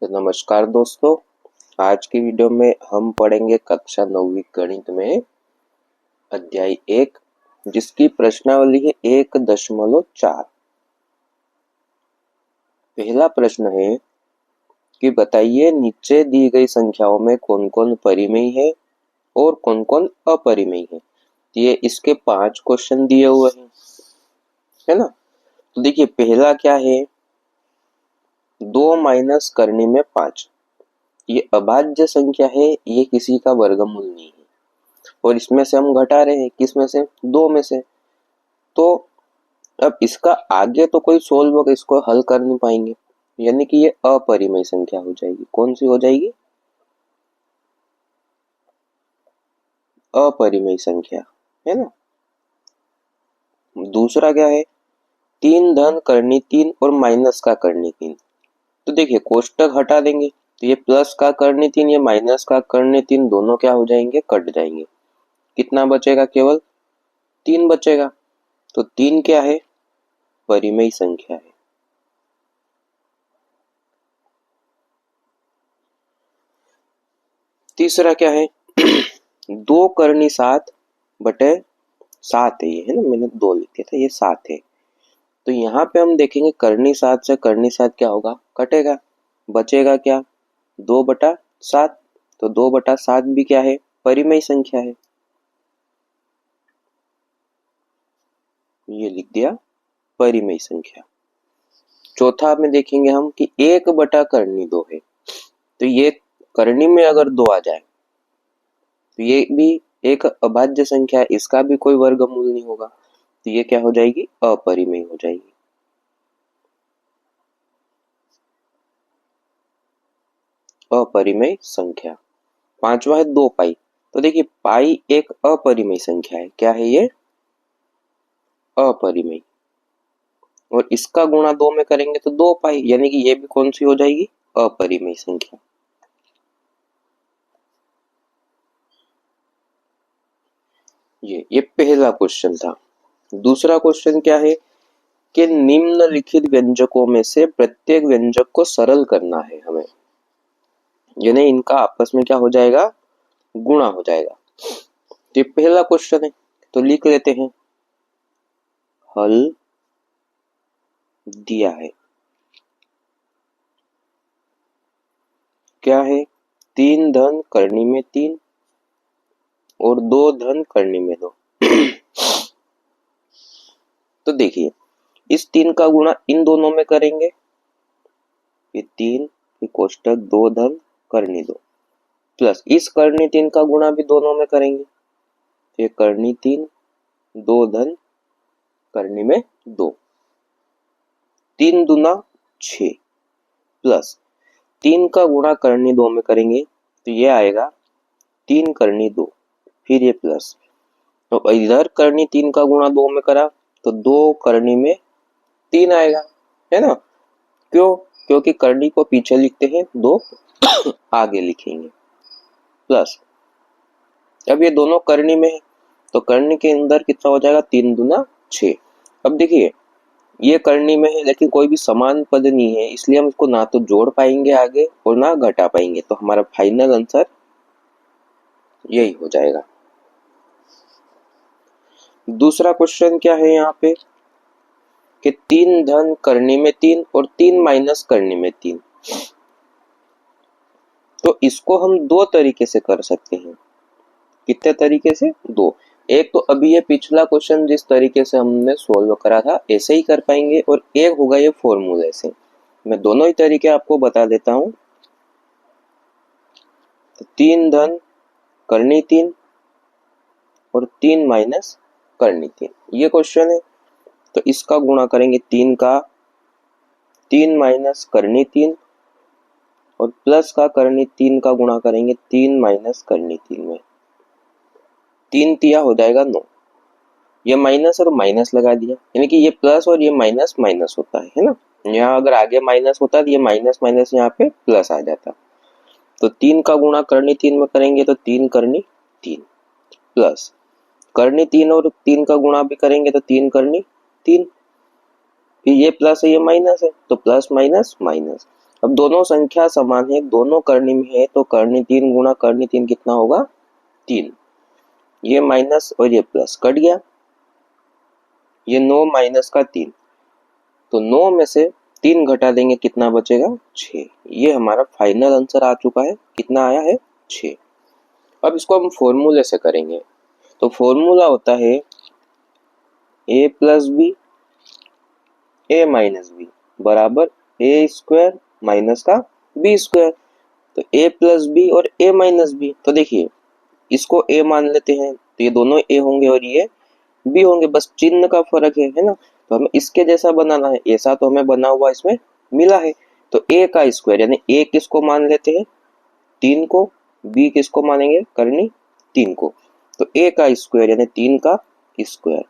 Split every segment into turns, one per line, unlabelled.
तो नमस्कार दोस्तों, आज की वीडियो में हम पढ़ेंगे कक्षा 9वीं गणित में अध्याय 1 जिसकी प्रश्नावली है 1.4। पहला प्रश्न है कि बताइए नीचे दी गई संख्याओं में कौन कौन परिमेय है और कौन कौन अपरिमेय है। ये इसके 5 क्वेश्चन दिए हुए हैं, है ना। तो देखिए पहला क्या है, 2 माइनस करने में 5। ये अभाज्य संख्या है, ये किसी का वर्गमूल नहीं है और इसमें से हम घटा रहे हैं, किस में से, 2 में से। तो अब इसका आगे तो कोई सोल्व होकर इसको हल कर नहीं पाएंगे, यानी कि ये अपरिमेय संख्या हो जाएगी। कौन सी हो जाएगी? अपरिमेय संख्या, है ना। दूसरा क्या है, 3 धन करनी 3 और माइनस का करनी 3। तो देखिए कोष्टक हटा देंगे तो ये प्लस का करनी 3, ये माइनस का करनी 3, दोनों क्या हो जाएंगे, कट जाएंगे। कितना बचेगा? केवल 3 बचेगा। तो 3 क्या है? परिमेय संख्या है। तीसरा क्या है, 2 करनी 7 बटे 7 है ये, है ना। मैंने 2 लिख दिया था, ये 7 है। तो यहाँ पे हम देखेंगे करनी 7 से करनी 7 क्या होगा, कटेगा। बचेगा क्या? 2/7। तो 2/7 भी क्या है? परिमेय संख्या है। ये लिख दिया परिमेय संख्या। चौथा में देखेंगे हम कि 1/2 है। तो ये करनी में अगर 2 आ जाए तो ये भी एक अभाज्य संख्या है, इसका भी कोई वर्गमूल नहीं होगा। तो ये क्या हो जाएगी? अपरिमेय हो जाएगी। अपरिमेय संख्या। पांचवा है 2 पाई। तो देखिए पाई एक अपरिमेय संख्या है। क्या है ये? अपरिमेय। और इसका गुणा 2 में करेंगे तो 2 पाई, यानी कि ये भी कौन सी हो जाएगी? अपरिमेय संख्या। ये पहला क्वेश्चन था। दूसरा क्वेश्चन क्या है कि निम्नलिखित व्यंजकों में से प्रत्येक व्यंजक को सरल करना है हमें, यानी इनका आपस में क्या हो जाएगा? गुणा हो जाएगा। ये पहला क्वेश्चन है, तो लिख लेते हैं। हल दिया है। क्या है? 3 धन करनी में 3 और 2 धन करनी में 2। तो देखिए इस 3 का गुणा इन दोनों में करेंगे, ये 3 कोष्टक 2 धन करनी 2, प्लस इस करनी 3 का गुणा भी दोनों में करेंगे, ये करनी 3 2 धन करनी में 2, 3 दूना 6, प्लस 3 का गुणा करनी 2 में करेंगे तो ये आएगा 3 करनी 2, फिर ये प्लस। तो इधर करनी 3 का गुणा 2 में करा तो 2 करनी में 3 आएगा, है ना। क्यों? क्योंकि करनी को पीछे लिखते हैं, 2 आगे लिखेंगे, प्लस अब ये दोनों करनी में है तो करनी के अंदर कितना हो जाएगा? 3 दूना 6। अब देखिए ये करनी में है लेकिन कोई भी समान पद नहीं है, इसलिए हम इसको ना तो जोड़ पाएंगे आगे और ना घटा पाएंगे। तो हमारा फाइनल आंसर यही हो जाएगा। दूसरा क्वेश्चन क्या है यहाँ पे कि 3 धन करनी में 3 और 3 माइनस करनी में 3। तो इसको हम 2 तरीके से कर सकते हैं। कितने तरीके से? 2। एक तो अभी ये पिछला क्वेश्चन जिस तरीके से हमने सोल्व करा था ऐसे ही कर पाएंगे, और एक होगा ये फॉर्मूले से। मैं दोनों ही तरीके आपको बता देता हूं। 3 धन करनी 3 और 3 माइनस करनी 3, ये क्वेश्चन है। तो इसका गुणा करेंगे 3 का 3 माइनस करनी 3 और प्लस का करनी 3 का गुणा करेंगे 3 माइनस करनी 3 में। 3 तिया हो जाएगा 9। ये माइनस और माइनस लगा दिया, यानी कि ये प्लस और ये माइनस माइनस होता है ना। यहाँ अगर आगे माइनस होता तो ये माइनस माइनस यहाँ पे प्लस आ जाता। तो 3 का गुणा करनी 3 में करेंगे तो 3 करनी 3, प्लस करनी 3 और 3 का गुणा भी करेंगे तो 3 करनी 3, फिर ये प्लस है ये माइनस है तो प्लस माइनस माइनस। अब दोनों संख्या समान है, दोनों करनी में है, तो करनी 3 गुणा करनी 3 कितना होगा 3। ये माइनस और ये प्लस कट गया, ये 9 माइनस का 3, तो 9 में से 3 घटा देंगे कितना बचेगा 6। ये हमारा फाइनल आंसर आ चुका है, कितना आया है 6। अब इसको हम फॉर्मूले से करेंगे, तो फॉर्मूला होता है a plus B A minus B बराबर ए स्क्वायर माइनस का बी स्क्वायर। तो a प्लस बी और a माइनस बी, तो देखिए इसको a मान लेते हैं, तो ये दोनों a होंगे और ये b होंगे, बस चिन्ह का फर्क है ना। तो हमें इसके जैसा बनाना है, ऐसा तो हमें बना हुआ इसमें मिला है। तो a का स्क्वायर यानी a किसको मान लेते हैं 3 को, b किसको मानेंगे करनी 3 को। तो a का स्क्वायर यानी 3 का स्क्वायर,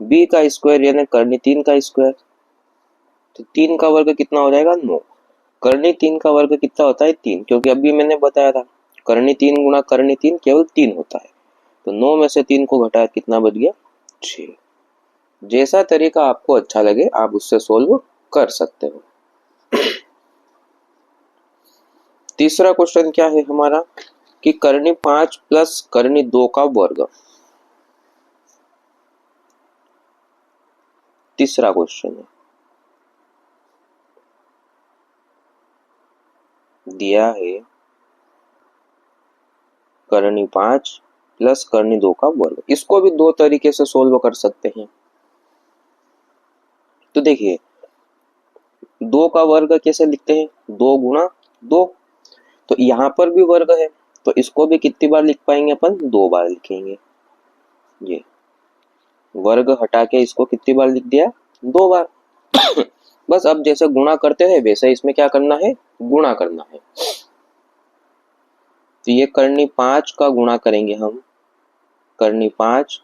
b का स्क्वायर यानी करनी 3 का स्क्वायर। तो 3 का वर्ग कितना हो जाएगा 9। करनी 3 का वर्ग कितना होता है 3, क्योंकि अभी मैंने बताया था करनी 3 गुणा करनी 3 केवल 3 होता है। तो 9 में से 3 को घटाया कितना बच गया 6। जैसा तरीका आपको अच्छा लगे आप उससे सोल्व कर सकते हो। तीसरा क्वेश्चन क्या है हमारा कि करनी 5 प्लस करनी 2 का वर्ग। तीसरा क्वेश्चन है, दिया है करनी 5 प्लस करनी 2 का वर्ग। इसको भी दो तरीके से सोल्व कर सकते हैं। तो देखिए 2 का वर्ग कैसे लिखते हैं 2 गुणा 2, तो यहाँ पर भी वर्ग है, तो इसको भी कितनी बार लिख पाएंगे अपन 2 बार लिखेंगे। ये वर्ग हटा के इसको कितनी बार लिख दिया 2 बार। बस अब जैसे गुणा करते हैं वैसे इसमें क्या करना है गुणा करना है। तो ये करनी 5 का गुणा करेंगे हम करनी 5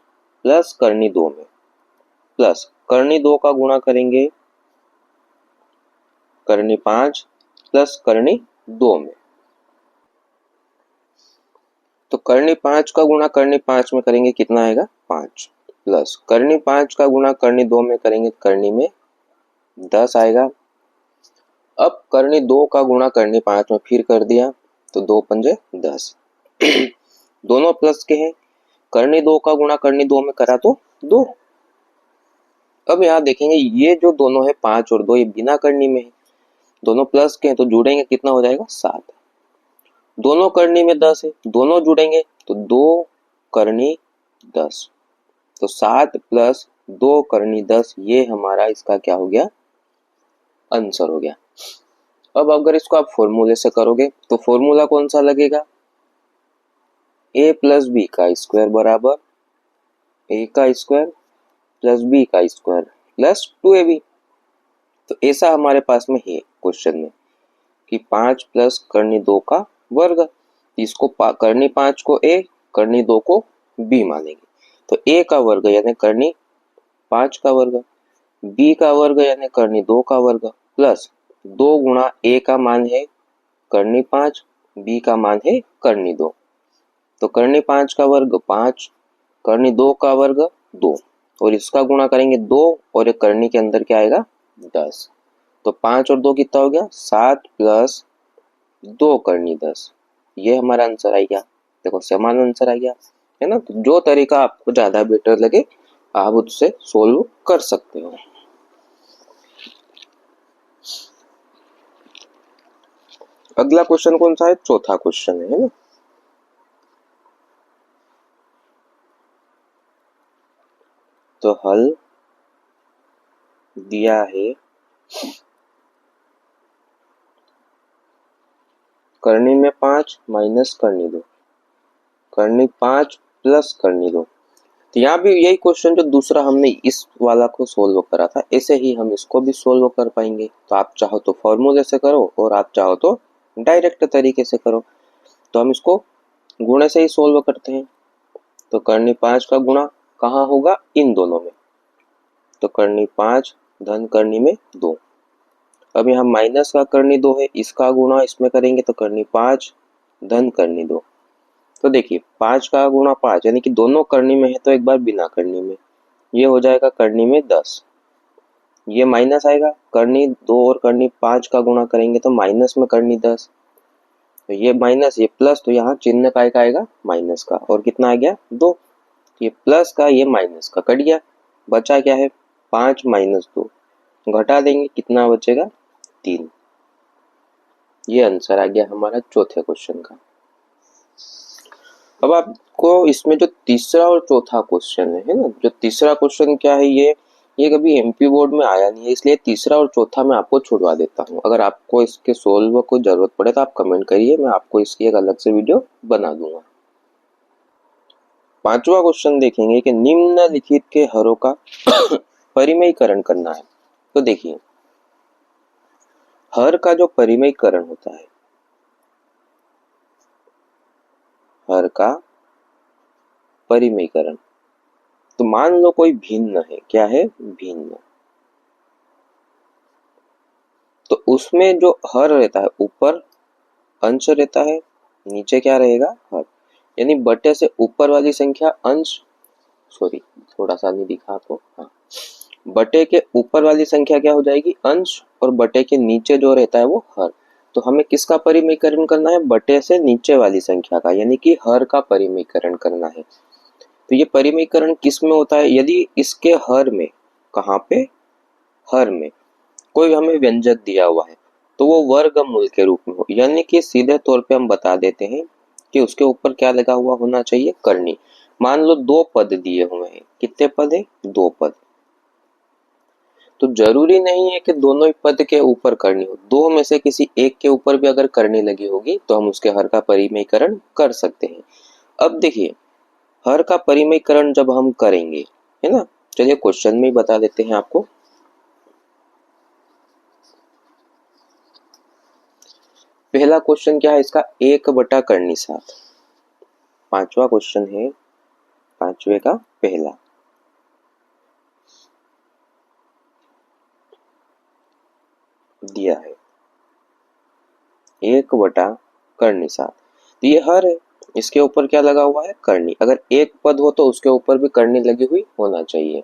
प्लस करनी 2 में, प्लस करनी 2 का गुणा करेंगे करनी 5 प्लस करनी 2 में। तो करनी 5 का गुणा करनी 5 में करेंगे कितना आएगा 5, प्लस करनी 5 का गुणा करनी 2 में करेंगे करनी में 10 आएगा। अब करनी 2 का गुणा करनी 5 में फिर कर दिया, तो 2 पंजे 10। दोनों प्लस के हैं, करनी 2 का गुणा करनी 2 में करा तो 2। अब यहाँ देखेंगे ये जो दोनों है 5 और 2 ये बिना करनी में है, दोनों प्लस के हैं तो जुड़ेंगे कितना हो जाएगा 7। दोनों करनी में 10 है, दोनों जुड़ेंगे तो 2 करनी 10, तो 7 प्लस 2 करनी 10, ये हमारा इसका क्या हो गया आंसर हो गया। अब अगर इसको आप फॉर्मूले से करोगे तो फॉर्मूला कौन सा लगेगा a प्लस बी का स्क्वायर बराबर a का स्क्वायर प्लस b का स्क्वायर प्लस 2ab। तो ऐसा हमारे पास में है क्वेश्चन में कि 5 प्लस करनी 2 का वर्ग, इसको करनी 5 को a करनी 2 को b मानेंगे। तो a का वर्ग यानी करनी 5 का वर्ग, b का वर्ग यानी करनी 2 का वर्ग, प्लस 2 गुणा a का मान है करनी 5, b का मान है करनी 2। तो करनी 5 का वर्ग 5, करनी 2 का वर्ग 2, और इसका गुणा करेंगे 2 और ये करनी के अंदर क्या आएगा 10। तो 5 और 2 कितना हो गया 7 प्लस 2 करनी 10, ये हमारा आंसर आ गया। देखो समान आंसर आ गया है ना। तो जो तरीका आपको ज्यादा बेटर लगे आप उससे सोल्व कर सकते हो। अगला क्वेश्चन कौन सा है चौथा क्वेश्चन है ना। तो हल दिया है करनी में 5 माइनस करनी 2, करनी 5 प्लस करनी 2। तो यहाँ भी यही क्वेश्चन जो दूसरा हमने इस वाला को सोल्व करा था ऐसे ही हम इसको भी सोल्व कर पाएंगे। तो आप चाहो तो फॉर्मूले से करो और आप चाहो तो डायरेक्ट तरीके से करो। तो हम इसको गुणे से ही सोल्व करते हैं। तो करनी 5 का गुणा कहाँ होगा इन दोनों में, तो करनी 5 धन करनी में 2। अब यहाँ माइनस का करनी 2 है, इसका गुणा इसमें करेंगे तो करनी 5 धन करनी 2। तो देखिए 5 का गुणा 5 यानी कि दोनों करनी में है तो एक बार बिना करनी में, ये हो जाएगा करनी में 10 ये माइनस आएगा, करनी 2 और करनी 5 का गुणा करेंगे तो माइनस में करनी 10, तो ये माइनस ये प्लस, तो यहाँ चिन्ह काय का आएगा माइनस का, और कितना आ गया 2, ये प्लस का ये माइनस का कट गया, बचा क्या है 5 माइनस 2, घटा देंगे कितना बचेगा 3। ये आंसर आ गया हमारा चौथे क्वेश्चन का। अब आपको इसमें जो तीसरा और चौथा क्वेश्चन है ना, जो तीसरा क्वेश्चन क्या है, ये कभी एमपी बोर्ड में आया नहीं है, इसलिए तीसरा और चौथा मैं आपको छुड़वा देता हूँ। अगर आपको इसके सोल्व को जरूरत पड़े तो आप कमेंट करिए, मैं आपको इसकी एक अलग से वीडियो बना दूंगा। पांचवा क्वेश्चन देखेंगे कि निम्नलिखित के हरों का परिमयीकरण करना है। तो देखिए, हर का जो परिमयीकरण होता है, हर का परिमयीकरण, तो मान लो कोई भिन्न है, क्या है भिन्न, तो उसमें जो हर रहता है ऊपर अंश रहता है, नीचे क्या रहेगा हर, यानी बटे से ऊपर वाली संख्या अंश, सॉरी थोड़ा सा नहीं दिखा आपको, हाँ, बटे के ऊपर वाली संख्या क्या हो जाएगी अंश, और बटे के नीचे जो रहता है वो हर। तो हमें किसका परिमयीकरण करना है, बटे से नीचे वाली संख्या का, यानी कि हर का परिमयीकरण करना है। तो ये परिमयीकरण किस में होता है, यदि इसके हर में, कहाँ पे हर में कोई हमें व्यंजक दिया हुआ है तो वो वर्गमूल के रूप में हो, यानी कि सीधे तौर पे हम बता देते हैं कि उसके ऊपर क्या लगा हुआ होना चाहिए करनी। मान लो 2 पद दिए हुए हैं, कितने पद है 2 पद, तो जरूरी नहीं है कि दोनों ही पद के ऊपर करनी हो, 2 में से किसी एक के ऊपर भी अगर करनी लगी होगी तो हम उसके हर का परिमयीकरण कर सकते हैं। अब देखिए, हर का परिमयीकरण जब हम करेंगे, है ना, चलिए क्वेश्चन में ही बता देते हैं आपको। पहला क्वेश्चन क्या है इसका, 1 करनी 7, पांचवा क्वेश्चन है पांचवे का पहला, दिया है 1 करनी 7, तो ये हर है, इसके ऊपर क्या लगा हुआ है करनी, अगर एक पद हो तो उसके ऊपर भी करनी लगी हुई होना चाहिए,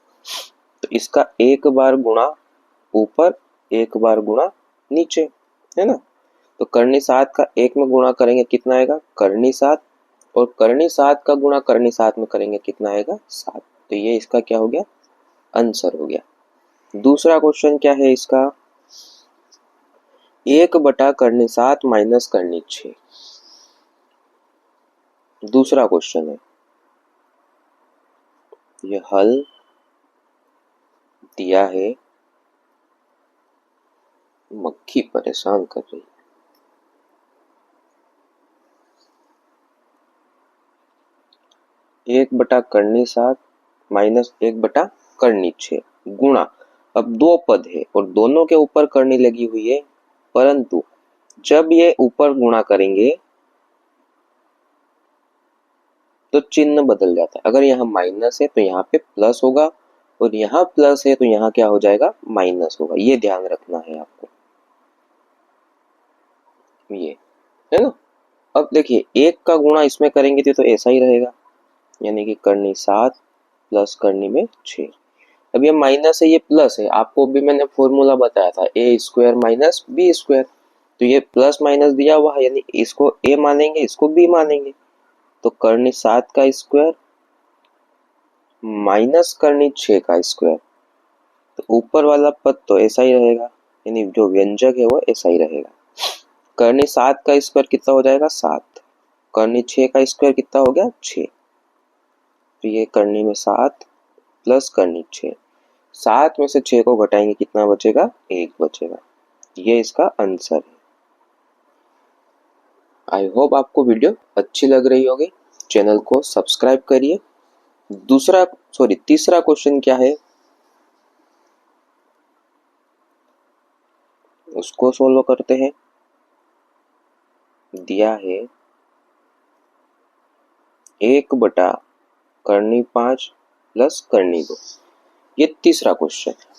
तो इसका 1 बार गुणा ऊपर 1 बार गुणा नीचे, है ना, तो करनी 7 का 1 में गुणा करेंगे कितना आएगा करनी 7, और करनी 7 का गुणा करनी 7 में करेंगे कितना आएगा 7, तो ये इसका क्या हो गया आंसर हो गया। दूसरा क्वेश्चन क्या है इसका, 1 करनी 7 माइनस करनी 6, दूसरा क्वेश्चन है, ये हल दिया है, मक्खी परेशान कर रही है, 1/करनी 7 माइनस 1/करनी 6 गुणा, अब 2 पद है और दोनों के ऊपर करनी लगी हुई है, परंतु जब ये ऊपर गुणा करेंगे तो चिन्ह बदल जाता है, अगर यहाँ माइनस है तो यहाँ पे प्लस होगा, और यहाँ प्लस है तो यहाँ क्या हो जाएगा माइनस होगा, ये ध्यान रखना है आपको, ये है ना। अब देखिए 1 का गुणा इसमें करेंगे तो ऐसा ही रहेगा, यानी कि करनी 7 प्लस करनी में 6, अब ये माइनस है ये प्लस है, आपको भी मैंने फॉर्मूला बताया था a² माइनस b², तो ये प्लस माइनस दिया हुआ है, यानी इसको a मानेंगे इसको b मानेंगे, तो करनी 7 का स्क्वायर माइनस करनी 6 का स्क्वायर, तो ऊपर वाला पद तो ऐसा ही रहेगा, यानी जो व्यंजक है वो ऐसा ही रहेगा, करनी 7 का स्क्वायर कितना हो जाएगा 7, करनी 6 का स्क्वायर कितना हो गया 6, तो ये करनी में 7 प्लस करनी 6, 7 में से 6 को घटाएंगे कितना बचेगा 1 बचेगा, ये इसका आंसर है। आई होप आपको वीडियो अच्छी लग रही होगी, चैनल को सब्सक्राइब करिए। तीसरा क्वेश्चन क्या है उसको सोल्व करते हैं। दिया है 1/करनी 5 प्लस करनी 2, ये तीसरा क्वेश्चन है,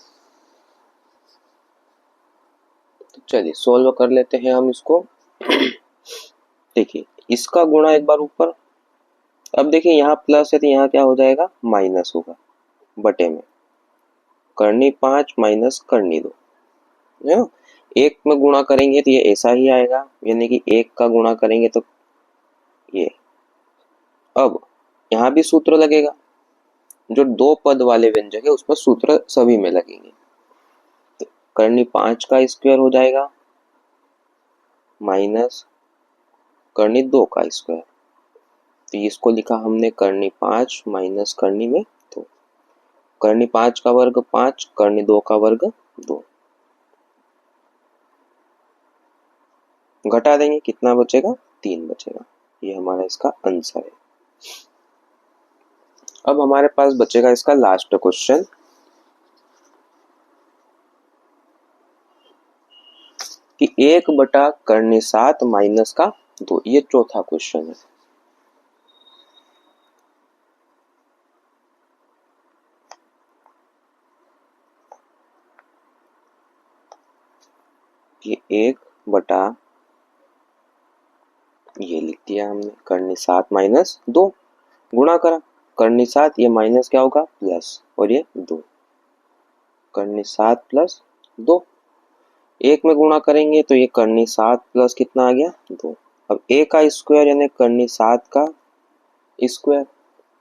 तो चलिए सोल्व कर लेते हैं हम इसको। देखिए इसका गुणा एक बार ऊपर, अब देखिए यहाँ प्लस है तो यहाँ क्या हो जाएगा माइनस होगा बटे में, करनी 5 माइनस करनी 2 है ना। 1 में गुणा करेंगे तो ये ऐसा ही आएगा, यानी कि 1 का गुणा करेंगे तो ये। अब यहाँ भी सूत्र लगेगा, जो 2 पद वाले व्यंजक है उसमें सूत्र सभी में लगेंगे। तो करनी 5 का स्क्वायर हो जाएगा माइनस करनी 2 का स्क्वायर, तो इसको लिखा हमने करनी 5 माइनस करनी में 2। करनी 5 का वर्ग 5, करनी 2 का वर्ग 2। घटा देंगे, कितना बचेगा? 3 बचेगा। ये हमारा इसका आंसर है। अब हमारे पास बचेगा इसका लास्ट क्वेश्चन कि 1 बटा करनी 7 माइनस का 2। ये चौथा क्वेश्चन है। ये 1 बटा, ये लिख दिया हमने, करनी 7 माइनस 2, गुणा करा करनी 7, ये माइनस क्या होगा? प्लस, और ये 2, करनी 7 प्लस 2। 1 में गुणा करेंगे तो ये करनी 7 प्लस कितना आ गया? 2। अब a का स्क्वायर यानी करनी 7 का स्क्वायर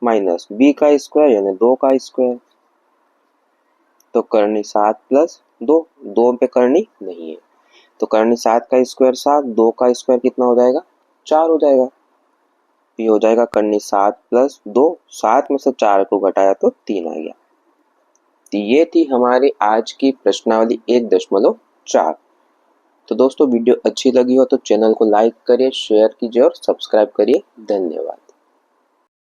माइनस b का स्क्वायर यानी 2 का स्क्वायर, तो करनी 7 प्लस 2, 2 पे करनी नहीं है, तो करनी 7 का स्क्वायर 7, 2 का स्क्वायर कितना हो जाएगा? 4 हो जाएगा। ये हो जाएगा करनी 7 प्लस 2, 7 में से 4 को घटाया तो 3 आ गया। तो ये थी हमारी आज की प्रश्नावली 1.4। तो दोस्तों वीडियो अच्छी लगी हो तो चैनल को लाइक करिए, शेयर कीजिए और सब्सक्राइब करिए। धन्यवाद।